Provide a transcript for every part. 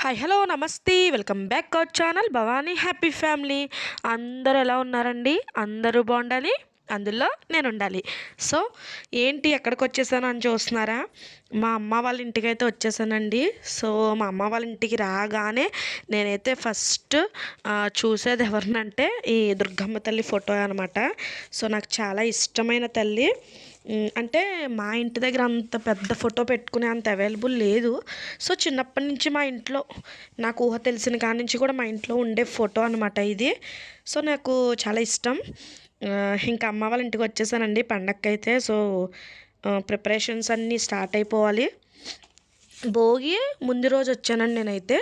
Hi hello నమస్తే welcome back our channel Bhavani happy family. అందరూ ఎలా ఉన్నారండి? అందరూ బాగుండాలి, అందులో నేను ఉండాలి. సో ఏంటి ఎక్కడికి వచ్చేసాను అని చూస్తున్నారా? మా అమ్మ వాళ్ళ ఇంటికి అయితే వచ్చేసానండి. సో మా అమ్మ వాళ్ళ ఇంటికి రాగానే నేనైతే ఫస్ట్ చూసేది ఎవరినంటే ఈ దుర్గమ్మ తల్లి ఫోటో అనమాట. సో నాకు చాలా ఇష్టమైన తల్లి. అంటే మా ఇంటి దగ్గర అంత పెద్ద ఫోటో పెట్టుకునే అంత అవైలబుల్ లేదు. సో చిన్నప్పటి నుంచి మా ఇంట్లో నాకు ఊహ తెలిసిన కాడి నుంచి కూడా మా ఇంట్లో ఉండే ఫోటో అనమాట ఇది. సో నాకు చాలా ఇష్టం. ఇంకా అమ్మ వాళ్ళ ఇంటికి వచ్చేసానండి పండగకైతే. సో ప్రిపరేషన్స్ అన్నీ స్టార్ట్ అయిపోవాలి. భోగి ముందు రోజు వచ్చానండి నేనైతే.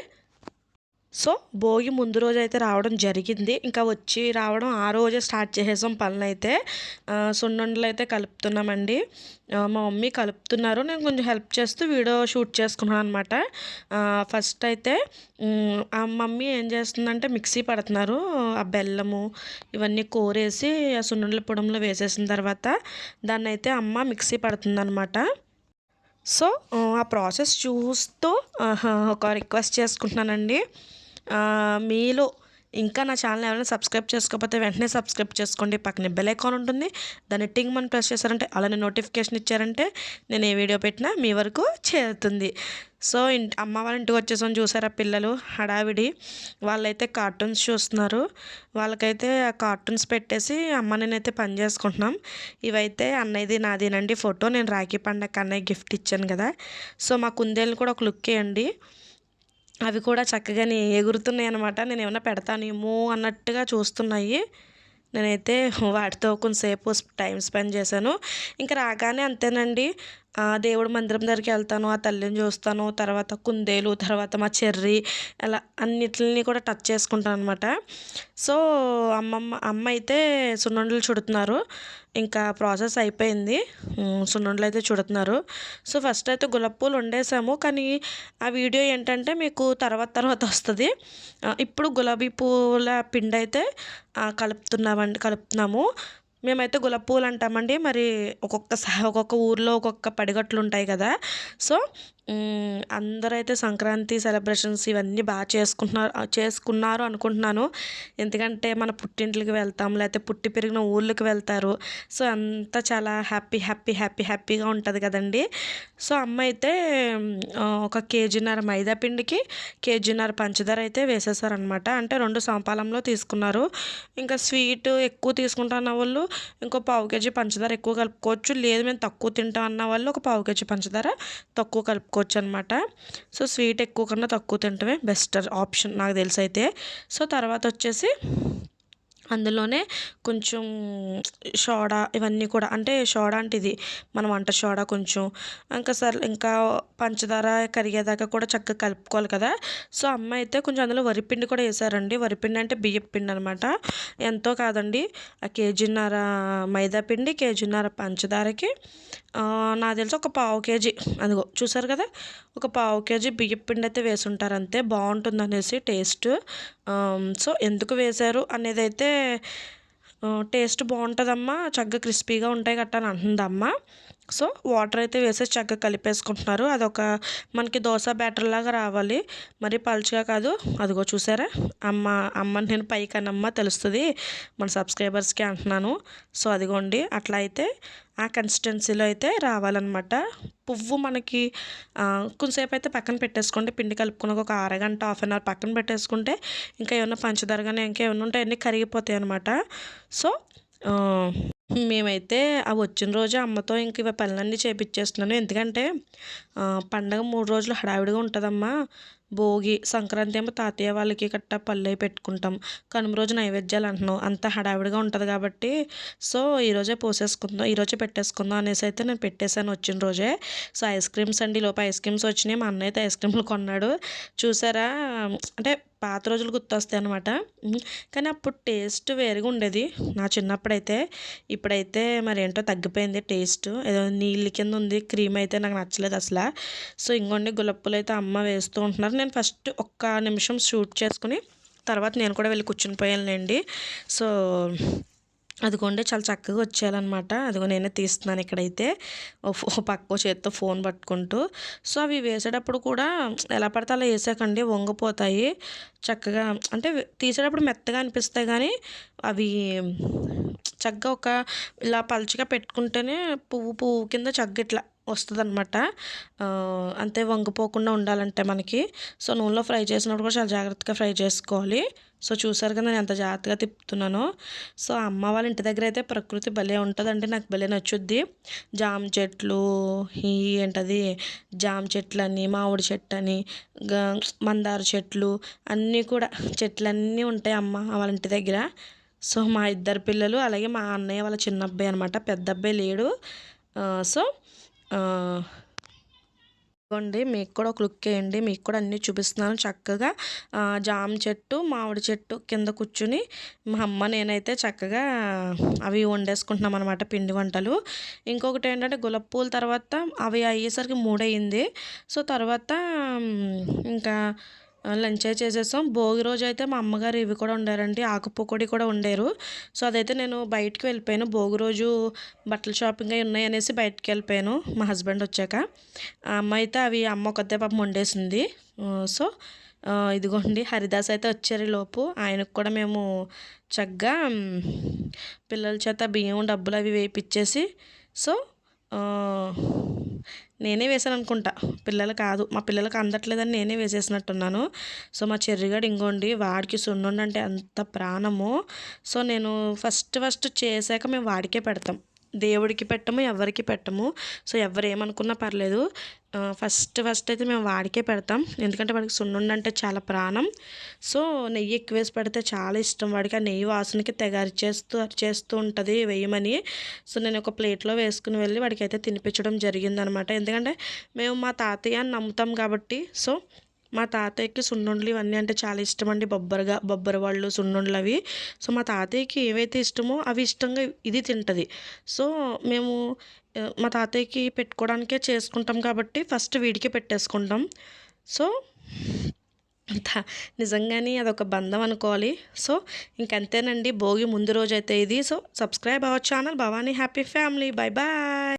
సో భోగి ముందు రోజు అయితే రావడం జరిగింది. ఇంకా వచ్చి రావడం ఆ రోజే స్టార్ట్ చేసేసాం పనులైతే. సున్నుండలు అయితే కలుపుతున్నామండి. మా మమ్మీ కలుపుతున్నారు, నేను కొంచెం హెల్ప్ చేస్తూ వీడియో షూట్ చేసుకున్నాను అనమాట. ఫస్ట్ అయితే ఆ మమ్మీ ఏం చేస్తుందంటే మిక్సీ పడుతున్నారు. ఆ బెల్లము ఇవన్నీ కోరేసి ఆ సున్నుండల పొడంలో వేసేసిన తర్వాత దాన్ని అయితే అమ్మ మిక్సీ పడుతుందన్నమాట. సో ఆ ప్రాసెస్ చూస్తూ ఒక రిక్వెస్ట్ చేసుకుంటున్నానండి. మీలో ఇంకా నా ఛానల్ ఎవరైనా సబ్స్క్రైబ్ చేసుకోకపోతే వెంటనే సబ్స్క్రైబ్ చేసుకోండి. పక్కన బెల్ ఐకాన్ ఉంటుంది, దాన్ని టింగ్ మనం ప్రెస్ చేశారంటే అలానే నోటిఫికేషన్ ఇచ్చారంటే నేను ఏ వీడియో పెట్టినా మీ వరకు చేరుతుంది. సో అమ్మ వాళ్ళ ఇంటికి వచ్చేసాం. చూసారా పిల్లలు హడావిడి, వాళ్ళైతే కార్టూన్స్ చూస్తున్నారు. వాళ్ళకైతే ఆ కార్టూన్స్ పెట్టేసి అమ్మ నేనైతే పని చేసుకుంటున్నాం. ఇవైతే అన్నయ్యది నాదేనండి ఫోటో. నేను రాఖీ పండగ అన్నయ్య గిఫ్ట్ ఇచ్చాను కదా. సో మా కుందేలు కూడా ఒక లుక్ వేయండి. అవి కూడా చక్కగానే ఎగురుతున్నాయి అనమాట. నేను ఏమన్నా పెడతానేమో అన్నట్టుగా చూస్తున్నాయి. నేనైతే వాటితో కొంతసేపు టైం స్పెండ్ చేశాను. ఇంకా రాగానే అంతేనండి, దేవుడి మందిరం దగ్గరికి వెళ్తాను, ఆ తల్లిని చూస్తాను, తర్వాత కుందేలు, తర్వాత మా చెర్రీ, అలా అన్నిటిని కూడా టచ్ చేసుకుంటాను అనమాట. సో అమ్మ అయితే సున్నుండలు చుడుతున్నారు. ఇంకా ప్రాసెస్ అయిపోయింది. సున్నుండలు అయితే చుడుతున్నారు. సో ఫస్ట్ అయితే గులాబీ పూలు వండేసాము, కానీ ఆ వీడియో ఏంటంటే మీకు తర్వాత తర్వాత వస్తుంది. ఇప్పుడు గులాబీ పూల పిండి అయితే కలుపుతున్నాము. మేమైతే గులాబీ పూలు అంటామండి. మరి ఒక్కొక్క ఊర్లో ఒక్కొక్క పడిగట్లు ఉంటాయి కదా. సో అందరైతే సంక్రాంతి సెలబ్రేషన్స్ ఇవన్నీ బాగా చేసుకున్నారు అనుకుంటున్నాను. ఎందుకంటే మన పుట్టింట్లకి వెళ్తాం, లేకపోతే పుట్టి పెరిగిన ఊళ్ళకి వెళ్తారు. సో అంతా చాలా హ్యాపీగా ఉంటుంది కదండి. సో అమ్మ అయితే ఒక కేజీన్నర మైదా పిండికి కేజీన్నర పంచదార అయితే వేసేసారనమాట. అంటే 2 సమపాలంలో తీసుకున్నారు. ఇంకా స్వీట్ ఎక్కువ తీసుకుంటా అన్న వాళ్ళు ఇంకో పావు కేజీ పంచదార ఎక్కువ కలుపుకోవచ్చు. లేదు మేము తక్కువ తింటాం అన్న వాళ్ళు ఒక పావు కేజీ పంచదార తక్కువ కలుపుకోవచ్చు అనమాట. సో స్వీట్ ఎక్కువ కన్నా తక్కువ తింటమే బెస్ట్ ఆప్షన్ నాకు తెలిసి అయితే. సో తర్వాత వచ్చేసి అందులోనే కొంచెం సోడా ఇవన్నీ కూడా, అంటే సోడా అంటే ఇది మన వంట సోడా కొంచెం, ఇంకా పంచదార కరిగేదాకా కూడా చక్కగా కలుపుకోవాలి కదా. సో అమ్మ అయితే కొంచెం అందులో వరిపిండి కూడా వేసారండి. వరిపిండి అంటే బియ్యం పిండి అనమాట. ఎంతో కాదండి, ఆ కేజీన్నర మైదా పిండి, కేజీన్నర పంచదారకి నాకు తెలిసి ఒక పావు కేజీ, అదిగో చూసారు కదా, ఒక పావు కేజీ బియ్యం పిండి అయితే వేసుంటారు అంతే. బాగుంటుంది అనేసి టేస్ట్. సో ఎందుకు వేశారు అనేది అయితే టేస్ట్ బాగుంటుందమ్మా, చక్కగా క్రిస్పీగా ఉంటాయి గట్టా అని అంటుందమ్మ. సో వాటర్ అయితే వేసేసి చక్కగా కలిపేసుకుంటున్నారు. అదొక మనకి దోశ బ్యాటర్ లాగా రావాలి, మరి పలుచగా కాదు. అదిగో చూసారా, అమ్మని నేను పైకనమ్మ తెలుస్తుంది మన సబ్స్క్రైబర్స్కి అంటున్నాను. సో అదిగోండి అట్లా అయితే ఆ కన్సిస్టెన్సీలో అయితే రావాలన్నమాట. పువ్వు మనకి కొంతసేపు అయితే పక్కన పెట్టేసుకోండి. పిండి కలుపుకున్న ఒక అరగంట 1/2 అవర్ పక్కన పెట్టేసుకుంటే ఇంకా ఏమన్నా పంచదార కానీ ఇంకేమన్నా ఉంటే అన్నీ కరిగిపోతాయి అనమాట. సో మేమైతే ఆ వచ్చిన రోజు అమ్మతో ఇంక ఇవి పనులన్నీ చేపించేస్తున్నాను. ఎందుకంటే పండగ 3 రోజులు హడావిడిగా ఉంటుందమ్మా. భోగి సంక్రాంతి ఏమో తాతయ్య వాళ్ళకి కట్ట పళ్ళు పెట్టుకుంటాం, కనుమ రోజు నైవేద్యాలు అంటున్నాం, అంత హడావిడిగా ఉంటుంది కాబట్టి సో ఈరోజే ఈరోజే పెట్టేసుకుందాం అనేసి అయితే నేను పెట్టేశాను వచ్చిన రోజే. సో ఐస్ క్రీమ్స్ అండి, లోపు ఐస్ క్రీమ్స్ వచ్చినాయి. మా అన్నయ్య అయితే ఐస్ క్రీమ్లు కొన్నాడు. చూసారా, అంటే పాత రోజులు గుర్తొస్తాయి అనమాట. కానీ అప్పుడు టేస్ట్ వేరుగా ఉండేది నా చిన్నప్పుడైతే. ఇప్పుడైతే మరి ఏంటో తగ్గిపోయింది టేస్ట్, ఏదో నీళ్ళ కింద ఉంది. క్రీమ్ అయితే నాకు నచ్చలేదు అసలు. సో ఇంకొన్ని గులప్పులు అయితే అమ్మ వేస్తూ ఉంటున్నారు. నేను ఫస్ట్ ఒక్క నిమిషం షూట్ చేసుకుని తర్వాత నేను కూడా వెళ్ళి కూర్చుని పోయానులేండి. సో అదిగోండి చాలా చక్కగా వచ్చేయాలన్నమాట. అదిగో నేనే తీస్తున్నాను ఇక్కడైతే. పక్కో చేత్తో ఫోన్ పట్టుకుంటూ. సో, అవి వేసేటప్పుడు కూడా ఎలా పడితే అలా వేసాకండి వంగిపోతాయి. చక్కగా అంటే తీసేటప్పుడు మెత్తగా అనిపిస్తాయి కానీ అవి చక్కగా ఇలా పలుచగా పెట్టుకుంటేనే పువ్వు పువ్వు కింద చక్కగా ఇట్లా వస్తుందన్నమాట. అంతే వంగిపోకుండా ఉండాలంటే మనకి. సో, నూనెలో ఫ్రై చేసినప్పుడు కూడా చాలా జాగ్రత్తగా ఫ్రై చేసుకోవాలి. సో, చూసారు కదా నేను ఎంత జాగ్రత్తగా తిప్పుతున్నానో. సో, అమ్మ వాళ్ళ ఇంటి దగ్గర అయితే ప్రకృతి భలే ఉంటుందండి. నాకు భలే నచ్చుద్ది. జామ చెట్లు, ఏంటది జామ చెట్లని, మామిడి చెట్టని, మందార చెట్లు అన్నీ కూడా చెట్లన్నీ ఉంటాయి అమ్మ వాళ్ళ ఇంటి దగ్గర. సో, మా ఇద్దరు పిల్లలు అలాగే మా అన్నయ్య వాళ్ళ చిన్న అబ్బాయి అనమాట. పెద్ద అబ్బాయి లేడు. సో, ఇదిగోండి మీకు కూడా ఒక లుక్ వేయండి. మీకు కూడా అన్నీ చూపిస్తున్నాను చక్కగా. జామ చెట్టు, మామిడి చెట్టు కింద కూర్చుని మా అమ్మ నేనైతే చక్కగా అవి వండేసుకుంటున్నాం అనమాట, పిండి వంటలు. ఇంకొకటి ఏంటంటే గులాబీ పూల తర్వాత అవి అయ్యేసరికి 3 అయింది. సో, తర్వాత ఇంకా లంచ్ చేసేసాం. భోగి రోజు అయితే మా అమ్మగారు ఇవి కూడా వండారండి, ఆకు పకోడీ కూడా వండారు. సో, అదైతే నేను బయటికి వెళ్ళిపోయాను. భోగి రోజు బట్టల షాపింగ్ అవి ఉన్నాయి అనేసి బయటికి వెళ్ళిపోయాను మా హస్బెండ్ వచ్చాక. ఆ అమ్మ అయితే అవి అమ్మ ఒక్కతే పాపం వండేసింది. సో, ఇదిగోండి హరిదాస్ అయితే వచ్చారు లోపు. ఆయనకు కూడా మేము చక్కగా పిల్లల చేత బియ్యం డబ్బులు అవి వేయించేసి, సో, నేనే వేసాను అనుకుంటా, పిల్లలు కాదు. మా పిల్లలకి అందట్లేదని నేనే వేసేసినట్టున్నాను. సో, మా చెర్రిగాడు ఇంకోండి వాడికి సున్నుండ అంటే ఎంత ప్రాణమో. సో, నేను ఫస్ట్ చేశాక మేము వాడికే పెడతాం. దేవుడికి పెట్టము, ఎవరికి పెట్టము. సో, ఎవరు ఏమనుకున్నా పర్లేదు. ఫస్ట్ అయితే మేము వాడికే పెడతాం. ఎందుకంటే వాడికి సున్నుండ అంటే చాలా ప్రాణం. సో, నెయ్యి ఎక్కువ వేసి పెడితే చాలా ఇష్టం వాడికి. ఆ నెయ్యి వాసనకి తెగ అరిచేస్తూ ఉంటుంది వేయమని. సో, నేను ఒక ప్లేట్లో వేసుకుని వెళ్ళి వాడికైతే తినిపించడం జరిగిందనమాట. ఎందుకంటే మేము మా తాతయ్యని నమ్ముతాం కాబట్టి. సో, మా తాతయ్యకి సున్నుండలు ఇవన్నీ అంటే చాలా ఇష్టం అండి. బొబ్బర వాళ్ళు సున్నుండలు అవి. సో, మా తాతయ్యకి ఏవైతే ఇష్టమో అవి ఇష్టంగా ఇది తింటుంది. సో, మేము మా తాతయ్యకి పెట్టుకోవడానికే చేసుకుంటాం కాబట్టి ఫస్ట్ వీడికి పెట్టేసుకుంటాం. సో, నిజంగానే అదొక బంధం అనుకోవాలి. సో, ఇంకంతేనండి భోగి ముందు రోజైతే ఇది. So, subscribe our channel Bhavani happy family. Bye bye.